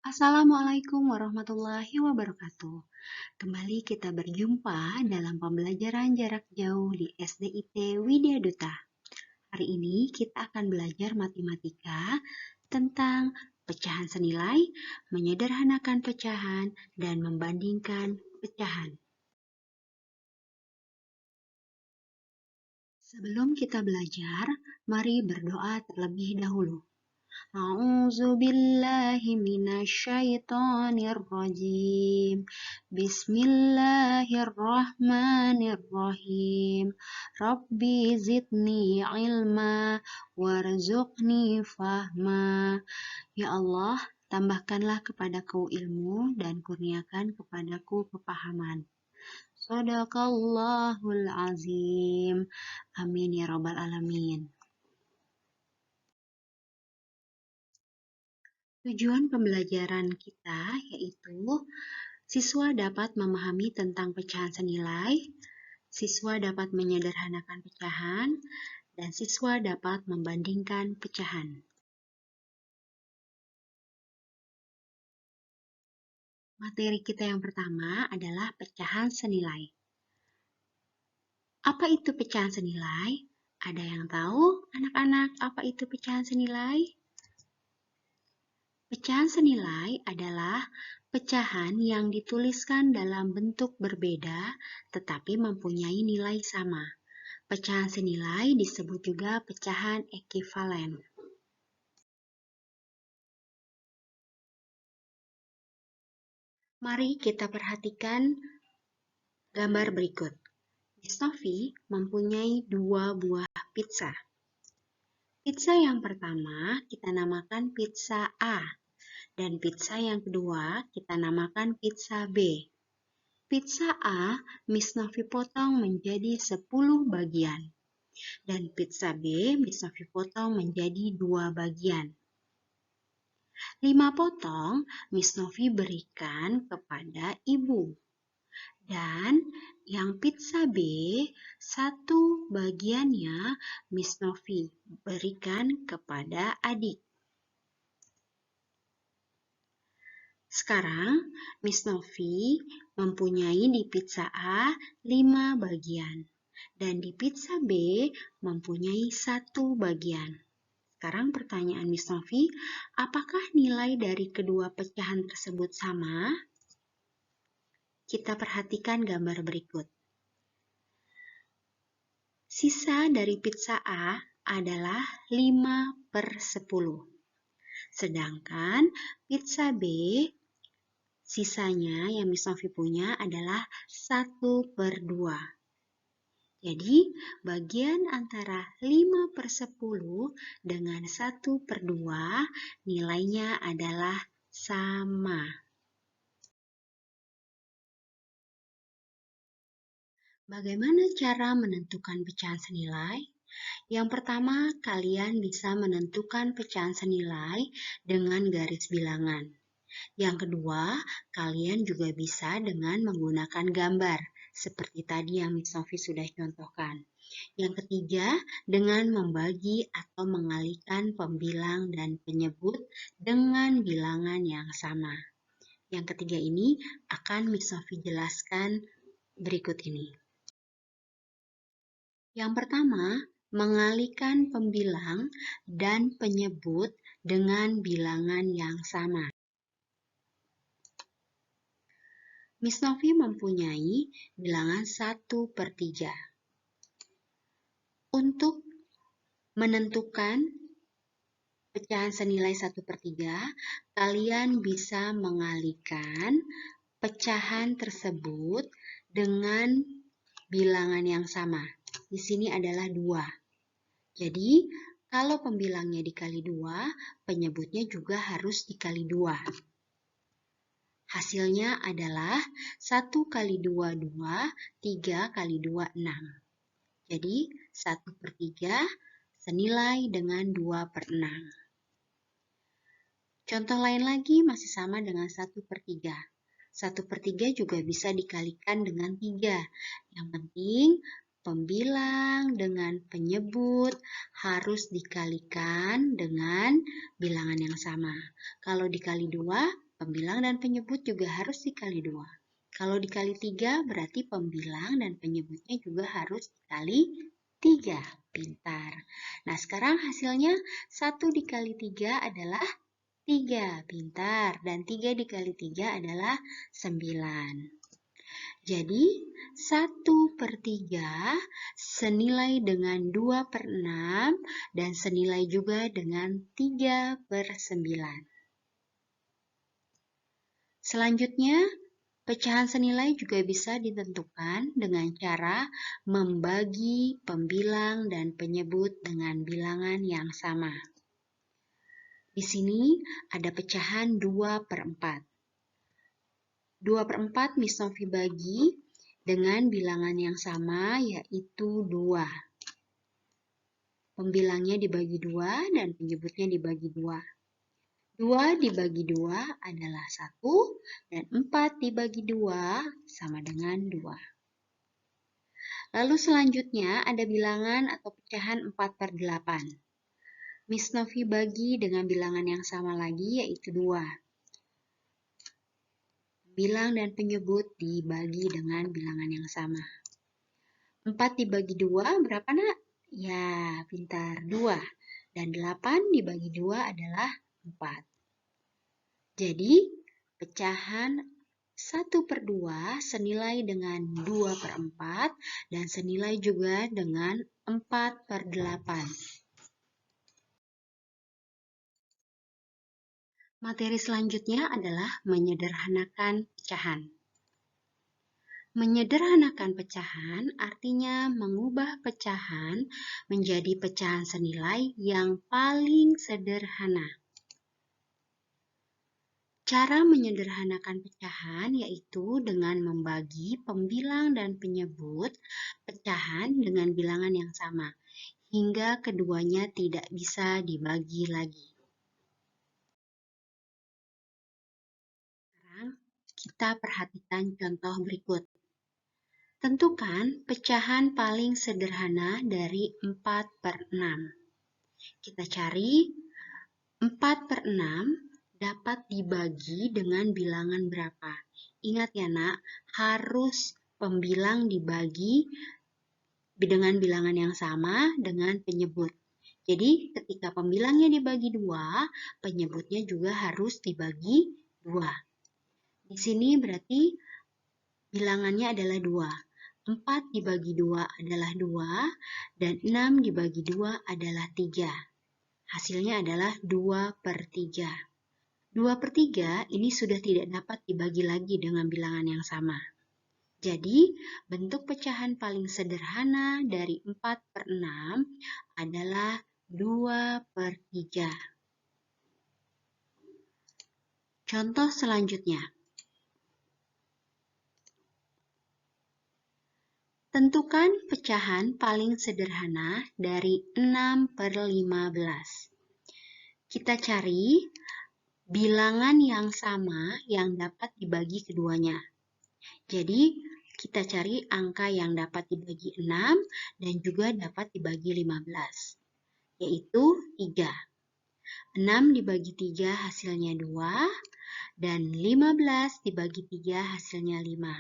Assalamualaikum warahmatullahi wabarakatuh. Kembali kita berjumpa dalam pembelajaran jarak jauh di SDIT Widya Duta. Hari ini kita akan belajar matematika tentang pecahan senilai, menyederhanakan pecahan, dan membandingkan pecahan. Sebelum kita belajar, mari berdoa terlebih dahulu. A'udzu billahi minasyaitonir rajim. Bismillahirrahmanirrahim. Rabbi zidni ilma warzuqni fahma. Ya Allah, tambahkanlah kepadaku ilmu dan kurniakan kepadaku kepahaman. Shadaqallahul azim. Amin ya rabbal alamin. Tujuan pembelajaran kita yaitu siswa dapat memahami tentang pecahan senilai, siswa dapat menyederhanakan pecahan, dan siswa dapat membandingkan pecahan. Materi kita yang pertama adalah pecahan senilai. Apa itu pecahan senilai? Ada yang tahu, anak-anak, apa itu pecahan senilai? Pecahan senilai adalah pecahan yang dituliskan dalam bentuk berbeda tetapi mempunyai nilai sama. Pecahan senilai disebut juga pecahan ekivalen. Mari kita perhatikan gambar berikut. Miss Novi mempunyai dua buah pizza. Pizza yang pertama kita namakan pizza A. Dan pizza yang kedua kita namakan pizza B. Pizza A, Miss Novi potong menjadi 10 bagian. Dan pizza B, Miss Novi potong menjadi 2 bagian. 5 potong, Miss Novi berikan kepada ibu. Dan yang pizza B, 1 bagiannya Miss Novi berikan kepada adik. Sekarang, Miss Novi mempunyai di pizza A 5 bagian dan di pizza B mempunyai 1 bagian. Sekarang pertanyaan Miss Novi, apakah nilai dari kedua pecahan tersebut sama? Kita perhatikan gambar berikut. Sisa dari pizza A adalah 5/10. Sedangkan pizza B sisanya yang Miss Novi punya adalah 1/2. Jadi, bagian antara 5/10 dengan 1/2 nilainya adalah sama. Bagaimana cara menentukan pecahan senilai? Yang pertama, kalian bisa menentukan pecahan senilai dengan garis bilangan. Yang kedua, kalian juga bisa dengan menggunakan gambar, seperti tadi yang Miss Novi sudah contohkan. Yang ketiga, dengan membagi atau mengalihkan pembilang dan penyebut dengan bilangan yang sama. Yang ketiga ini akan Miss Novi jelaskan berikut ini. Yang pertama, mengalihkan pembilang dan penyebut dengan bilangan yang sama. Miss Novi mempunyai bilangan 1/3. Untuk menentukan pecahan senilai 1/3, kalian bisa mengalihkan pecahan tersebut dengan bilangan yang sama. Di sini adalah 2. Jadi, kalau pembilangnya dikali 2, penyebutnya juga harus dikali 2. Hasilnya adalah 1 kali 2, 2, 3 kali 2, 6. Jadi, 1/3 senilai dengan 2/6. Contoh lain lagi masih sama dengan 1/3. 1/3 juga bisa dikalikan dengan 3. Yang penting, pembilang dengan penyebut harus dikalikan dengan bilangan yang sama. Kalau dikali 2, pembilang dan penyebut juga harus dikali 2. Kalau dikali 3, berarti pembilang dan penyebutnya juga harus dikali 3. Pintar. Nah, sekarang hasilnya 1 dikali 3 adalah 3. Pintar. Dan 3 dikali 3 adalah 9. Jadi, 1/3 senilai dengan 2/6 dan senilai juga dengan 3/9. Selanjutnya, pecahan senilai juga bisa ditentukan dengan cara membagi pembilang dan penyebut dengan bilangan yang sama. Di sini ada pecahan 2/4. 2/4 Miss Novi bagi dengan bilangan yang sama, yaitu 2. Pembilangnya dibagi 2 dan penyebutnya dibagi 2. 2 dibagi 2 adalah 1, dan 4 dibagi 2 sama dengan 2. Lalu selanjutnya ada bilangan atau pecahan 4/8. Miss Novi bagi dengan bilangan yang sama lagi, yaitu 2. Bilang dan penyebut dibagi dengan bilangan yang sama. 4 dibagi 2 berapa, nak? Ya, pintar, 2. Dan 8 dibagi 2 adalah 4. Jadi, pecahan 1/2 senilai dengan 2/4 dan senilai juga dengan 4/8. Materi selanjutnya adalah menyederhanakan pecahan. Menyederhanakan pecahan artinya mengubah pecahan menjadi pecahan senilai yang paling sederhana. Cara menyederhanakan pecahan yaitu dengan membagi pembilang dan penyebut pecahan dengan bilangan yang sama, hingga keduanya tidak bisa dibagi lagi. Sekarang kita perhatikan contoh berikut. Tentukan pecahan paling sederhana dari 4/6. Kita cari 4/6 dapat dibagi dengan bilangan berapa? Ingat ya, nak, harus pembilang dibagi dengan bilangan yang sama dengan penyebut. Jadi, ketika pembilangnya dibagi 2, penyebutnya juga harus dibagi 2. Di sini berarti bilangannya adalah 2. 4 dibagi 2 adalah 2, dan 6 dibagi 2 adalah 3. Hasilnya adalah 2/3. 2/3 ini sudah tidak dapat dibagi lagi dengan bilangan yang sama. Jadi, bentuk pecahan paling sederhana dari 4/6 adalah 2/3. Contoh selanjutnya. Tentukan pecahan paling sederhana dari 6/15. Kita cari bilangan yang sama yang dapat dibagi keduanya. Jadi, kita cari angka yang dapat dibagi 6 dan juga dapat dibagi 15, yaitu 3. 6 dibagi 3 hasilnya 2, dan 15 dibagi 3 hasilnya 5.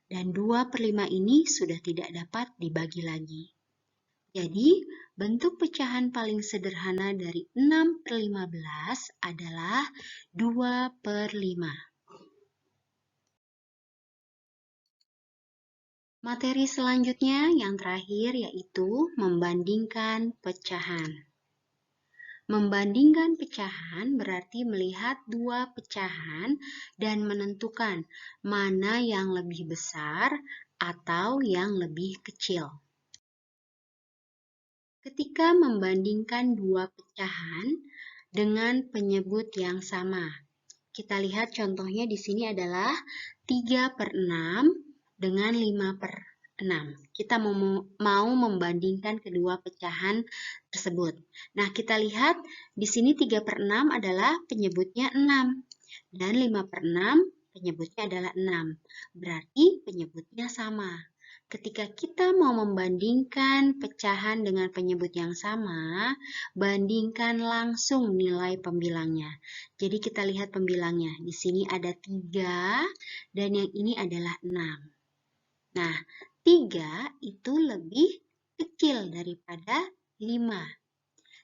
Dan 2/5 ini sudah tidak dapat dibagi lagi. Jadi, bentuk pecahan paling sederhana dari 6/15 adalah 2/5. Materi selanjutnya yang terakhir yaitu membandingkan pecahan. Membandingkan pecahan berarti melihat dua pecahan dan menentukan mana yang lebih besar atau yang lebih kecil. Ketika membandingkan dua pecahan dengan penyebut yang sama, kita lihat contohnya di sini adalah 3/6 dengan 5/6. Kita mau membandingkan kedua pecahan tersebut. Nah, kita lihat di sini 3/6 adalah penyebutnya 6 dan 5/6 penyebutnya adalah 6. Berarti penyebutnya sama. ketika kita mau membandingkan pecahan dengan penyebut yang sama, bandingkan langsung nilai pembilangnya. Jadi kita lihat pembilangnya. Di sini ada 3 dan yang ini adalah 6. Nah, 3 itu lebih kecil daripada 5.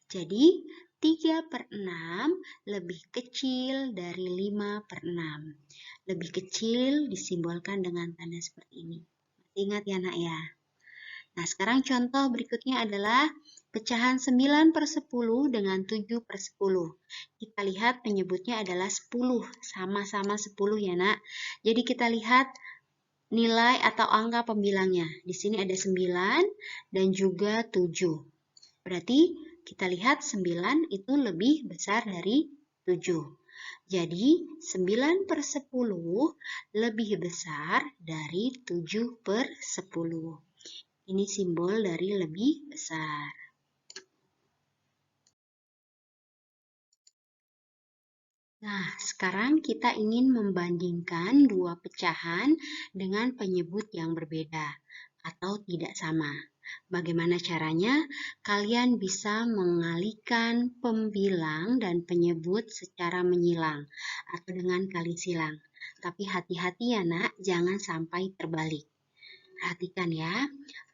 Jadi, 3/6 lebih kecil dari 5/6. Lebih kecil disimbolkan dengan tanda seperti ini. Ingat ya nak ya. Nah, sekarang contoh berikutnya adalah pecahan 9/10 dengan 7/10. Kita lihat penyebutnya adalah 10, sama-sama 10 ya nak. Jadi kita lihat nilai atau angka pembilangnya. Di sini ada 9 dan juga 7. Berarti kita lihat 9 itu lebih besar dari 7. Jadi 9/10 lebih besar dari 7/10. Ini simbol dari lebih besar. Nah, sekarang kita ingin membandingkan dua pecahan dengan penyebut yang berbeda atau tidak sama. Bagaimana caranya? Kalian bisa mengalihkan pembilang dan penyebut secara menyilang atau dengan kali silang. Tapi hati-hati ya nak, jangan sampai terbalik. Perhatikan ya,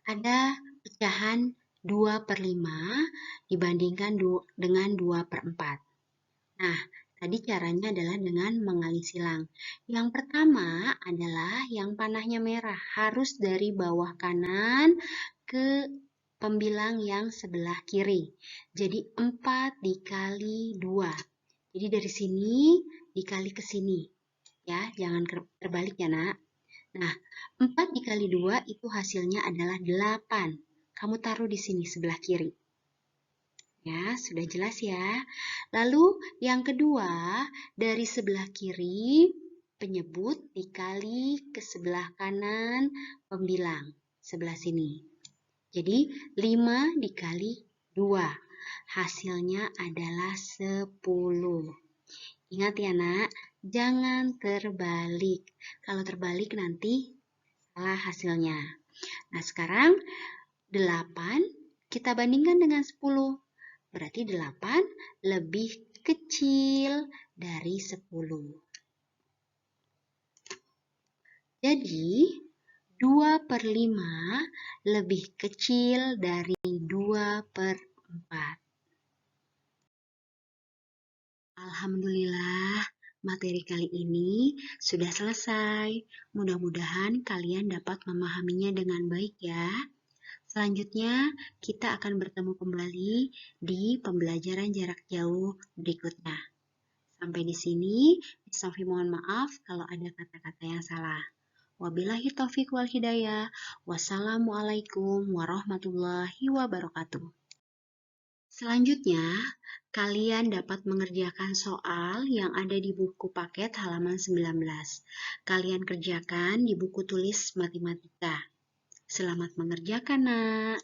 ada pecahan 2/5 dibandingkan dengan 2/4. Nah, tadi caranya adalah dengan mengali silang. Yang pertama adalah yang panahnya merah, harus dari bawah kanan ke pembilang yang sebelah kiri. Jadi 4 dikali 2. Jadi dari sini dikali ke sini. Ya, jangan terbalik ya nak. Nah, 4 dikali 2 itu hasilnya adalah 8. Kamu taruh di sini sebelah kiri. Ya, sudah jelas ya. Lalu yang kedua, dari sebelah kiri penyebut dikali ke sebelah kanan pembilang, sebelah sini. Jadi 5 dikali 2, hasilnya adalah 10. Ingat ya nak, jangan terbalik. Kalau terbalik nanti salah hasilnya. Nah sekarang 8 kita bandingkan dengan 10. Berarti 8 lebih kecil dari 10. Jadi 2/5 lebih kecil dari 2/4. Alhamdulillah, materi kali ini sudah selesai. Mudah-mudahan kalian dapat memahaminya dengan baik ya. Selanjutnya, kita akan bertemu kembali di pembelajaran jarak jauh berikutnya. Sampai di sini, Sofi mohon maaf kalau ada kata-kata yang salah. Wabillahi taufiq wal hidayah. Wassalamualaikum warahmatullahi wabarakatuh. Selanjutnya, kalian dapat mengerjakan soal yang ada di buku paket halaman 19. Kalian kerjakan di buku tulis matematika. Selamat mengerjakan, nak.